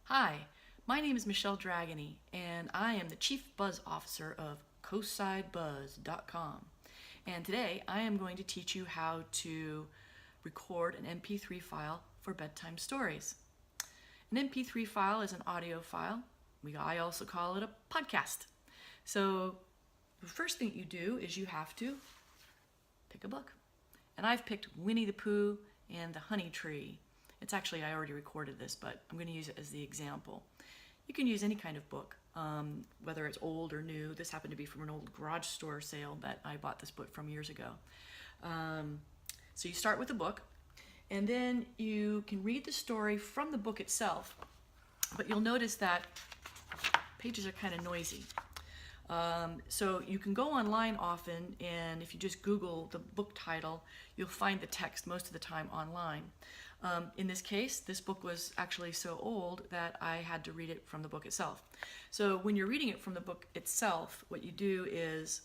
Hi, my name is Michelle Dragony, and I am the Chief Buzz Officer of CoastsideBuzz.com. And today I am going to teach you how to record an mp3 file for bedtime stories. An mp3 file is an audio file. I also call it a podcast. So the first thing you do is you have to pick a book. And I've picked Winnie the Pooh and the Honey Tree. It's actually, I already recorded this, but I'm going to use it as the example. You can use any kind of book, whether it's old or new. This happened to be from an old garage store sale that I bought this book from years ago. So you start with the book, and then you can read the story from the book itself, but you'll notice that pages are kind of noisy. So you can go online often, and if you just Google the book title, you'll find the text most of the time online. In this case, this book was actually so old that I had to read it from the book itself. So when you're reading it from the book itself, what you do is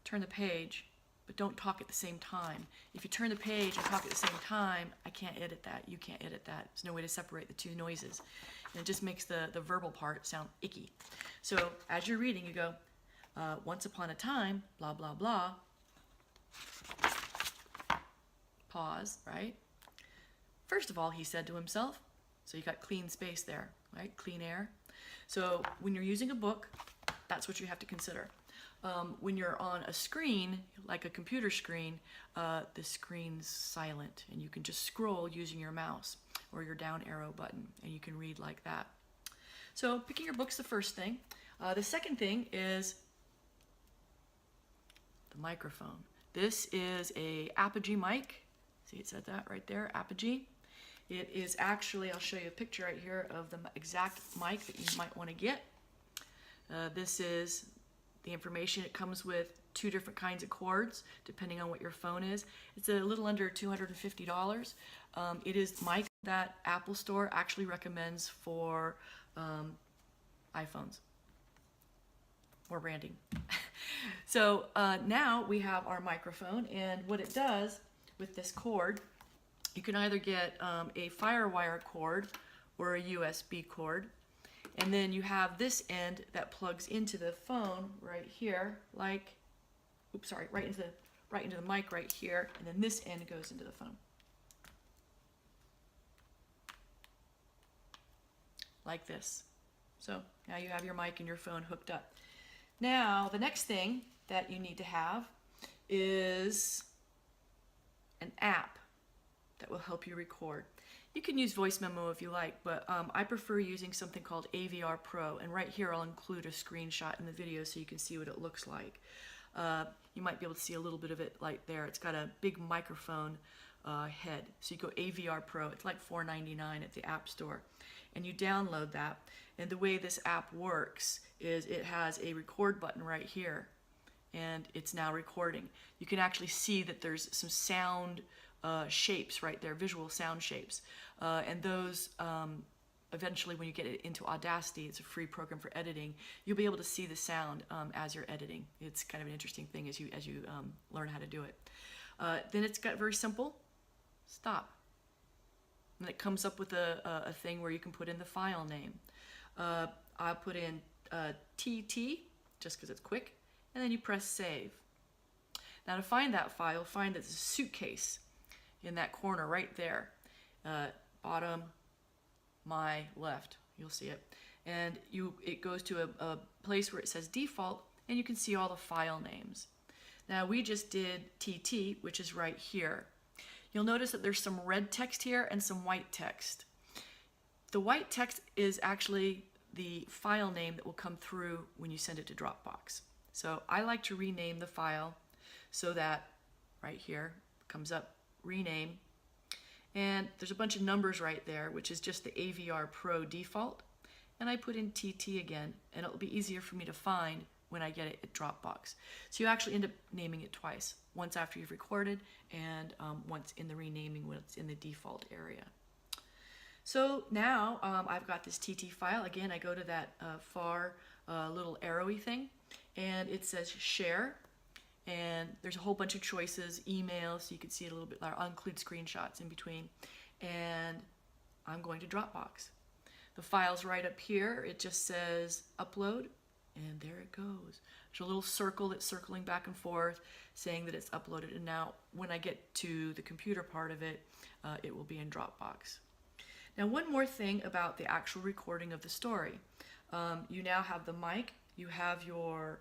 turn the page, but don't talk at the same time. If you turn the page and talk at the same time, I can't edit that. You can't edit that. There's no way to separate the two noises. And it just makes the verbal part sound icky. So as you're reading, you go, once upon a time, blah, blah, blah. Pause, right? First of all, he said to himself, so you got clean space there, right? Clean air. So when you're using a book, that's what you have to consider. When you're on a screen, like a computer screen, the screen's silent, and you can just scroll using your mouse or your down arrow button, and you can read like that. So picking your book's the first thing. The second thing is the microphone. This is a Apogee mic. See, it said that right there, Apogee. It is actually, I'll show you a picture right here of the exact mic that you might want to get. This is the information. It comes with 2 different kinds of cords, depending on what your phone is. It's a little under $250. It is the mic that Apple Store actually recommends for iPhones. More branding. So now we have our microphone, and what it does with this cord, you can either get a FireWire cord or a USB cord, and then you have this end that plugs into the phone right here, like, oops, sorry, right into the mic right here, and then this end goes into the phone. Like this. So now you have your mic and your phone hooked up. Now, the next thing that you need to have is an app that will help you record. You can use voice memo if you like, but I prefer using something called AVR Pro, and right here I'll include a screenshot in the video so you can see what it looks like. You might be able to see a little bit of it right there. It's got a big microphone head. So you go AVR Pro, it's like $4.99 at the App Store, and you download that. And the way this app works is it has a record button right here, and it's now recording. You can actually see that there's some sound shapes right there, visual sound shapes, and those eventually, when you get it into Audacity, it's a free program for editing, you'll be able to see the sound as you're editing. It's kind of an interesting thing as you learn how to do it. Then it's got very simple, stop. And it comes up with a thing where you can put in the file name. I'll put in TT, just because it's quick, and then you press save. Now to find that file, find that there's a suitcase in that corner right there. Bottom, my left, you'll see it. And it goes to a place where it says default, and you can see all the file names. Now we just did TT, which is right here. You'll notice that there's some red text here and some white text. The white text is actually the file name that will come through when you send it to Dropbox. So I like to rename the file so that right here comes up rename, and there's a bunch of numbers right there, which is just the AVR Pro default, and I put in TT again, and it'll be easier for me to find when I get it at Dropbox. So you actually end up naming it twice, once after you've recorded and once in the renaming when it's in the default area. So now I've got this TT file. Again, I go to that far little arrowy thing, and it says share, and there's a whole bunch of choices, email, so you can see it a little bit. I'll include screenshots in between, and I'm going to Dropbox. The file's right up here. It just says upload, and there it goes. There's a little circle that's circling back and forth saying that it's uploaded, and now when I get to the computer part of it, it will be in Dropbox. Now, one more thing about the actual recording of the story. You now have the mic, you have your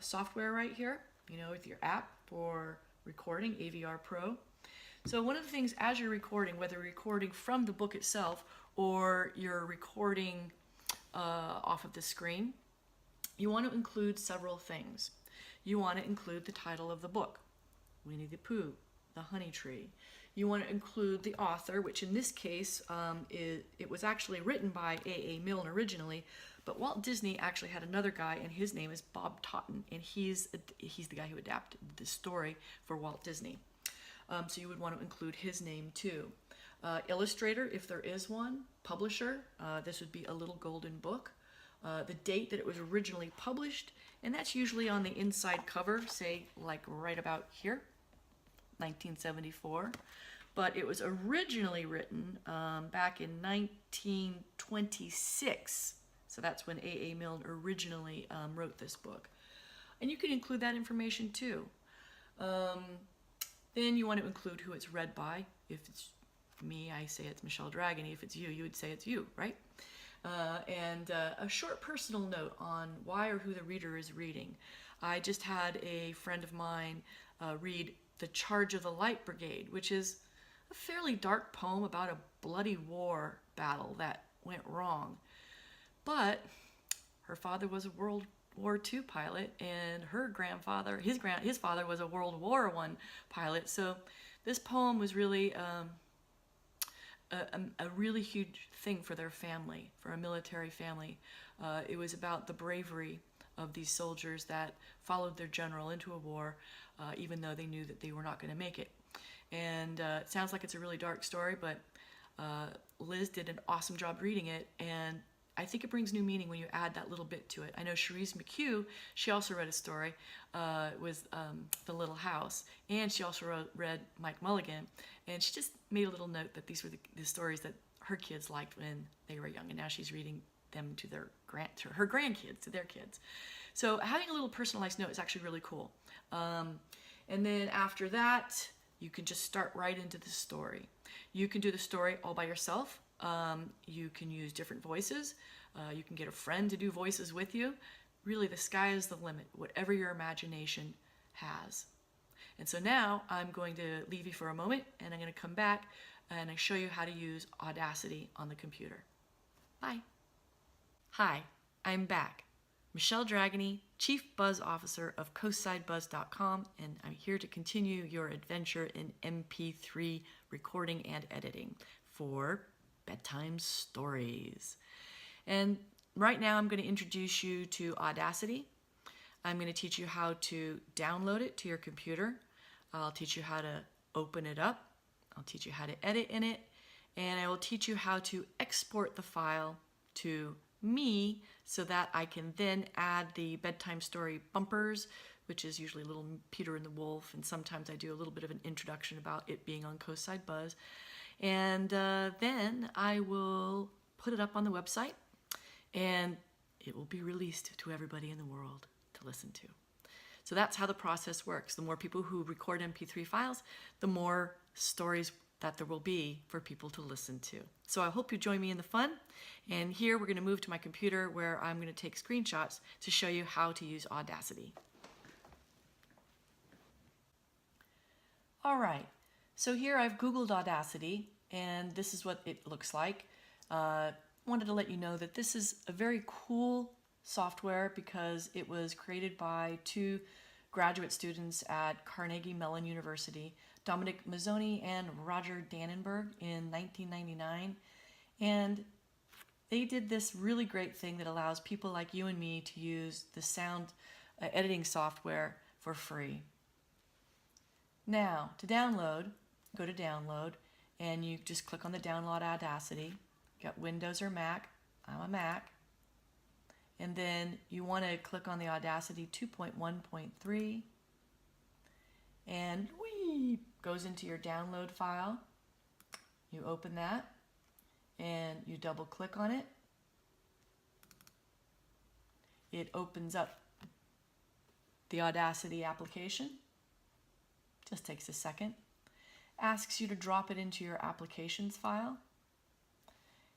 software right here, with your app for recording, AVR Pro. So one of the things as you're recording, whether you're recording from the book itself or you're recording off of the screen, you want to include several things. You want to include the title of the book, Winnie the Pooh, The Honey Tree. You want to include the author, which in this case, it was actually written by A.A. Milne originally, but Walt Disney actually had another guy, and his name is Bob Totten, and he's the guy who adapted this story for Walt Disney. So you would want to include his name too. Illustrator, if there is one. Publisher, this would be A Little Golden Book. The date that it was originally published, and that's usually on the inside cover, say like right about here, 1974. But it was originally written back in 1926. So that's when A.A. Milne originally wrote this book. And you can include that information too. Then you want to include who it's read by. If it's me, I say it's Michelle Dragony. If it's you, you would say it's you, right? And a short personal note on why or who the reader is reading. I just had a friend of mine read The Charge of the Light Brigade, which is a fairly dark poem about a bloody war battle that went wrong. But her father was a World War II pilot, and her grandfather, his father was a World War I pilot. So this poem was really a really huge thing for their family, for a military family. It was about the bravery of these soldiers that followed their general into a war, even though they knew that they were not going to make it. And it sounds like it's a really dark story, but Liz did an awesome job reading it, and I think it brings new meaning when you add that little bit to it. I know Cherise McHugh, she also read a story, was The Little House, and she also read Mike Mulligan, and she just made a little note that these were the stories that her kids liked when they were young, and now she's reading them to her grandkids, to their kids. So having a little personalized note is actually really cool. And then after that, you can just start right into the story. You can do the story all by yourself. You can use different voices. You can get a friend to do voices with you. Really, the sky is the limit, whatever your imagination has. And so now I'm going to leave you for a moment, and I'm going to come back and I show you how to use Audacity on the computer. Bye. Hi, I'm back. Michelle Dragony, Chief Buzz Officer of CoastsideBuzz.com, and I'm here to continue your adventure in mp3 recording and editing for Bedtime Stories. And right now I'm going to introduce you to Audacity. I'm going to teach you how to download it to your computer. I'll teach you how to open it up. I'll teach you how to edit in it. And I will teach you how to export the file to me so that I can then add the bedtime story bumpers, which is usually Little Peter and the Wolf, and sometimes I do a little bit of an introduction about it being on Coastside Buzz. And then I will put it up on the website, and it will be released to everybody in the world to listen to. So that's how the process works. The more people who record MP3 files, the more stories that there will be for people to listen to. So I hope you join me in the fun. And here we're going to move to my computer where I'm going to take screenshots to show you how to use Audacity. All right, so here I've Googled Audacity, and this is what it looks like. Wanted to let you know that this is a very cool software because it was created by two graduate students at Carnegie Mellon University, Dominic Mazzoni and Roger Dannenberg, in 1999. And they did this really great thing that allows people like you and me to use the sound editing software for free. Now, to download, go to download, and you just click on the download Audacity. You got Windows or Mac. I'm a Mac. And then you want to click on the Audacity 2.1.3, and goes into your download file. You open that, and you double click on it, it opens up the Audacity application. Just takes a second. Asks you to drop it into your applications file.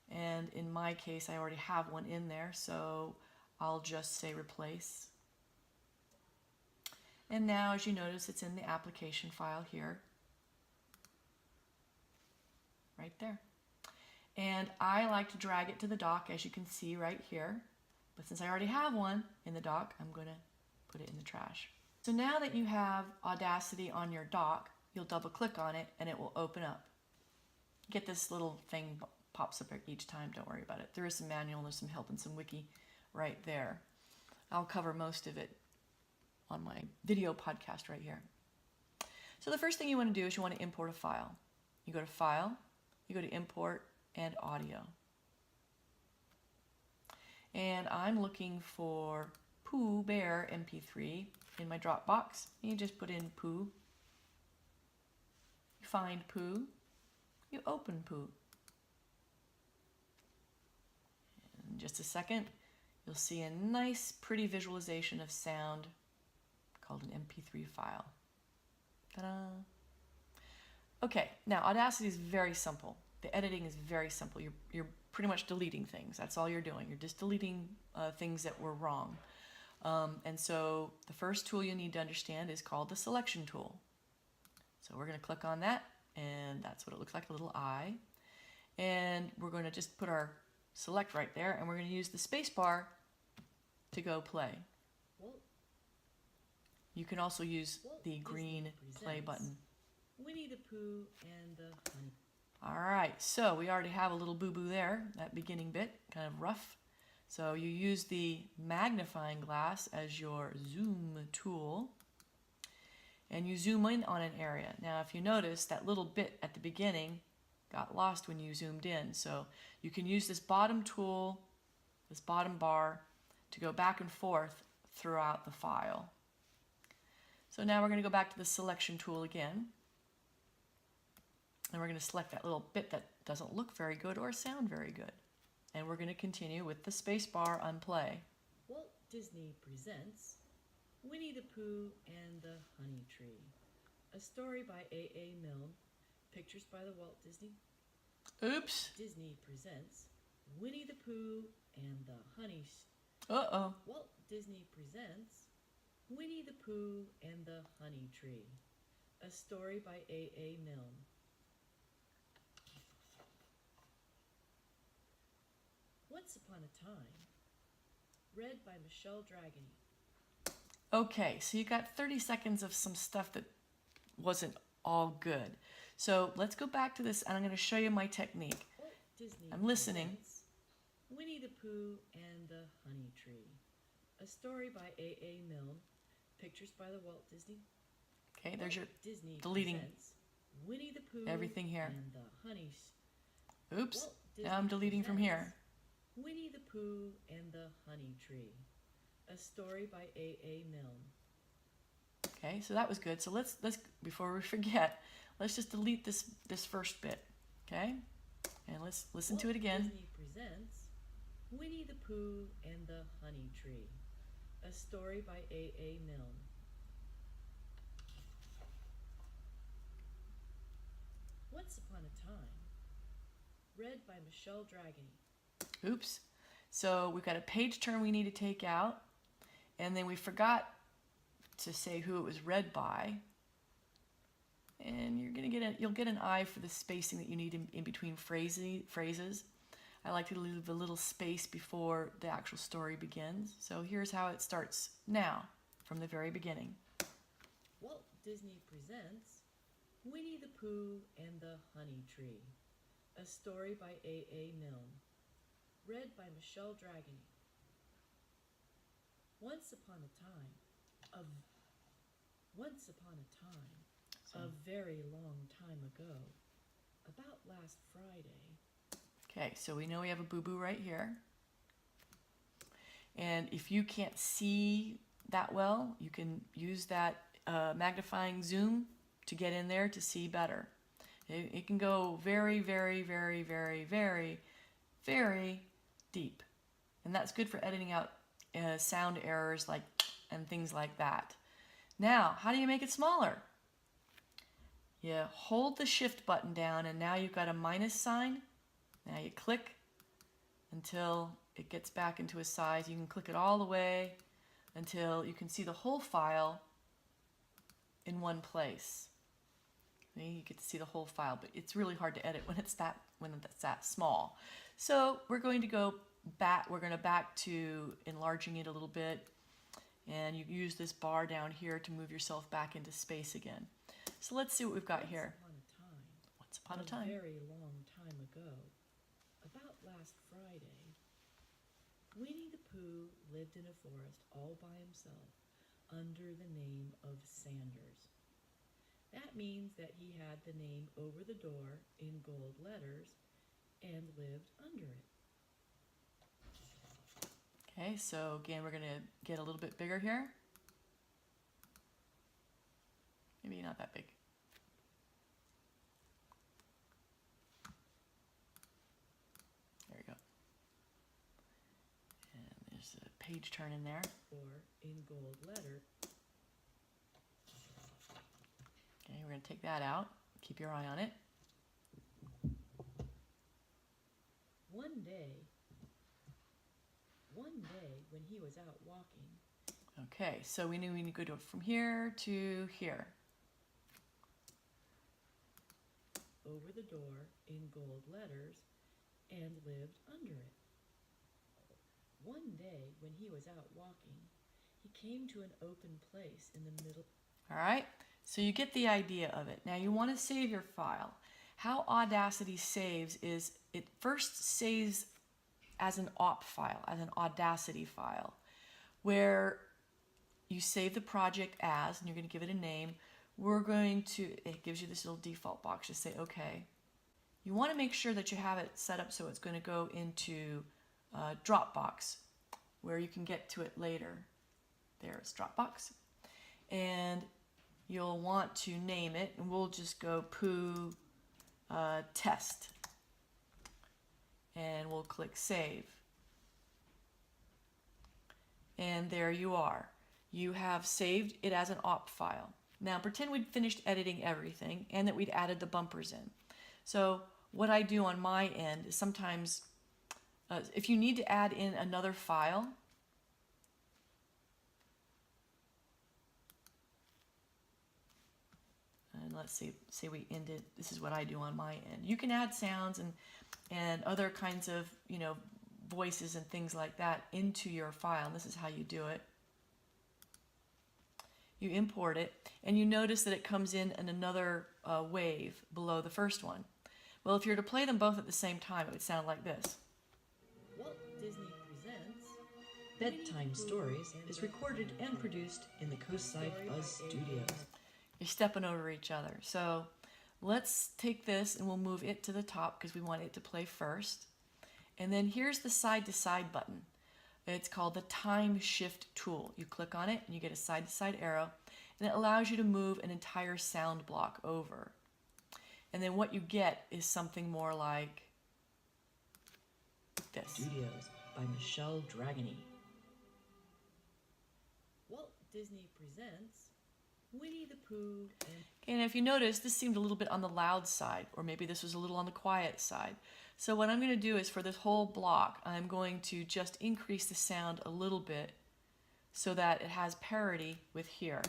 And in my case, I already have one in there, so I'll just say replace. And now, as you notice, it's in the application file here. Right there. And I like to drag it to the dock, as you can see right here. But since I already have one in the dock, I'm going to put it in the trash. So now that you have Audacity on your dock, you'll double click on it and it will open up. Get this little thing pops up each time, don't worry about it. There is some manual, there's some help and some wiki right there. I'll cover most of it on my video podcast right here. So the first thing you want to do is you want to import a file. You go to File, you go to Import and Audio. And I'm looking for Pooh Bear mp3 in my Dropbox. You just put in Pooh. You find Pooh. You open Pooh. In just a second, you'll see a nice, pretty visualization of sound called an mp3 file. Ta-da! Okay, now Audacity is very simple. The editing is very simple. You're pretty much deleting things. That's all you're doing. You're just deleting things that were wrong. And so the first tool you need to understand is called the selection tool. So we're going to click on that, and that's what it looks like, a little eye. And we're going to just put our select right there, and we're going to use the space bar to go play. You can also use the green play button. Winnie the Pooh and the Honey. All right, so we already have a little boo-boo there, that beginning bit, kind of rough. So you use the magnifying glass as your zoom tool, and you zoom in on an area. Now, if you notice, that little bit at the beginning got lost when you zoomed in. So you can use this bottom tool, this bottom bar, to go back and forth throughout the file. So now we're going to go back to the selection tool again. And we're going to select that little bit that doesn't look very good or sound very good. And we're going to continue with the space bar on play. Walt Disney presents Winnie the Pooh and the Honey Tree. A story by A.A. Milne. Pictures by the Walt Disney. Oops. Disney presents Winnie the Pooh and the Honey. Uh-oh. Walt Disney presents Winnie the Pooh and the Honey Tree. A story by A.A. Milne. Once Upon a Time, read by Michelle Dragony. Okay, so you got 30 seconds of some stuff that wasn't all good. So let's go back to this, and I'm going to show you my technique. Disney I'm listening. Winnie the Pooh and the Honey Tree. A story by A.A. Milne. Pictures by the Walt Disney. Okay, there's your Disney deleting Winnie the Pooh everything here. and the Honey. Oops, now I'm deleting from here. Winnie the Pooh and the Honey Tree. A story by A.A. Milne. Okay, so that was good. So let's before we forget, let's just delete this first bit. Okay? And let's listen to it again. Disney presents Winnie the Pooh and the Honey Tree. A story by A.A. Milne. Once Upon a Time, read by Michelle Dragony. Oops. So we've got a page turn we need to take out, and then we forgot to say who it was read by. And you'll get an eye for the spacing that you need in between phrases. I like to leave a little space before the actual story begins. So here's how it starts now, from the very beginning. Walt Disney presents Winnie the Pooh and the Honey Tree. A story by A.A. Milne. Read by Michelle Dragony. Once upon a very long time ago, about last Friday. Okay, so we know we have a boo-boo right here. And if you can't see that well, you can use that magnifying zoom to get in there to see better. It can go very, very, very, very, very very deep. And that's good for editing out sound errors like and things like that. Now, how do you make it smaller? You hold the shift button down and now you've got a minus sign. Now you click until it gets back into a size. You can click it all the way until you can see the whole file in one place. You get to see the whole file, but it's really hard to edit when it's that small. So we're going to go back. We're going to back to enlarging it a little bit, and you use this bar down here to move yourself back into space again. So let's see what we've got here. Once upon a time. A very long time ago, about last Friday, Winnie the Pooh lived in a forest all by himself under the name of Sanders. That means that he had the name over the door in gold letters and lived under it. Okay, so again, we're going to get a little bit bigger here. Maybe not that big. There we go. And there's a page turn in there. Or in gold letter. Okay, we're going to take that out. Keep your eye on it. One day when he was out walking. Okay, so we knew we need to go from here to here. Over the door in gold letters and lived under it. One day when he was out walking, he came to an open place in the middle. All right, so you get the idea of it. Now you want to save your file. How Audacity saves is it first saves as an op file, as an Audacity file, where you save the project as, and you're going to give it a name. It gives you this little default box. Just say OK. You want to make sure that you have it set up so it's going to go into Dropbox, where you can get to it later. There's Dropbox. And you'll want to name it, and we'll just go Pooh Test. And we'll click Save. And there you are. You have saved it as an op file. Now pretend we'd finished editing everything and that we'd added the bumpers in. So what I do on my end is sometimes, if you need to add in another file, and let's say we ended, this is what I do on my end. You can add sounds and other kinds of, voices and things like that into your file. And this is how you do it. You import it, and you notice that it comes in another wave below the first one. Well, if you were to play them both at the same time, it would sound like this. Walt Disney presents Bedtime Stories is recorded and produced in the CoastsideBuzz studios. You're stepping over each other. So let's take this and we'll move it to the top because we want it to play first. And then here's the side-to-side button. It's called the time shift tool. You click on it and you get a side-to-side arrow, and it allows you to move an entire sound block over. And then what you get is something more like this. Studios by Dragony. Walt Disney presents Winnie the Pooh and if you notice, this seemed a little bit on the loud side, or maybe this was a little on the quiet side. So what I'm going to do is for this whole block, I'm going to just increase the sound a little bit so that it has parity with here.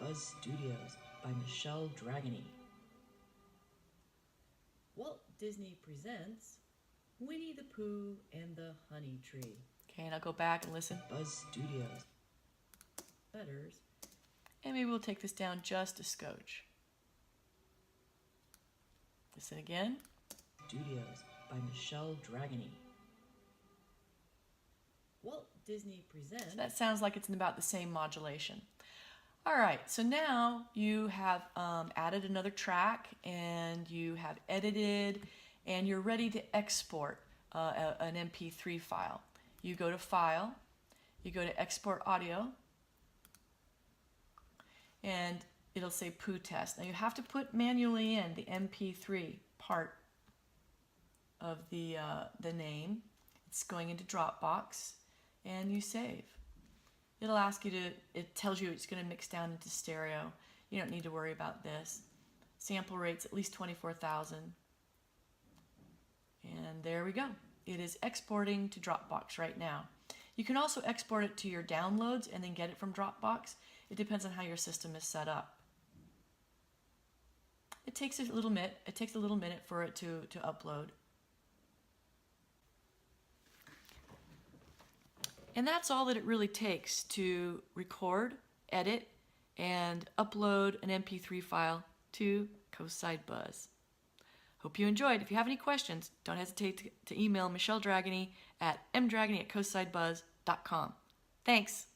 Buzz Studios by Dragony. Walt Disney presents Winnie the Pooh and the Honey Tree. Okay, and I'll go back and listen. Buzz Studios. Letters. And maybe we'll take this down just a scotch. Listen again. Studios by Dragony. Walt Disney presents. So that sounds like it's in about the same modulation. All right, so now you have added another track and you have edited and you're ready to export an mp3 file. You go to File, you go to Export Audio, and it'll say Pooh Test. Now you have to put manually in the mp3 part of the name. It's going into Dropbox, and you save. It'll ask you to, it tells you it's going to mix down into stereo. You don't need to worry about this. Sample rate's at least 24,000. And there we go. It is exporting to Dropbox right now. You can also export it to your downloads and then get it from Dropbox. It depends on how your system is set up. It takes a little minute. It takes a little minute for it to upload. And that's all that it really takes to record, edit, and upload an mp3 file to CoastsideBuzz. Hope you enjoyed. If you have any questions, don't hesitate to email Michelle Dragony at mdragony@CoastsideBuzz.com. Thanks.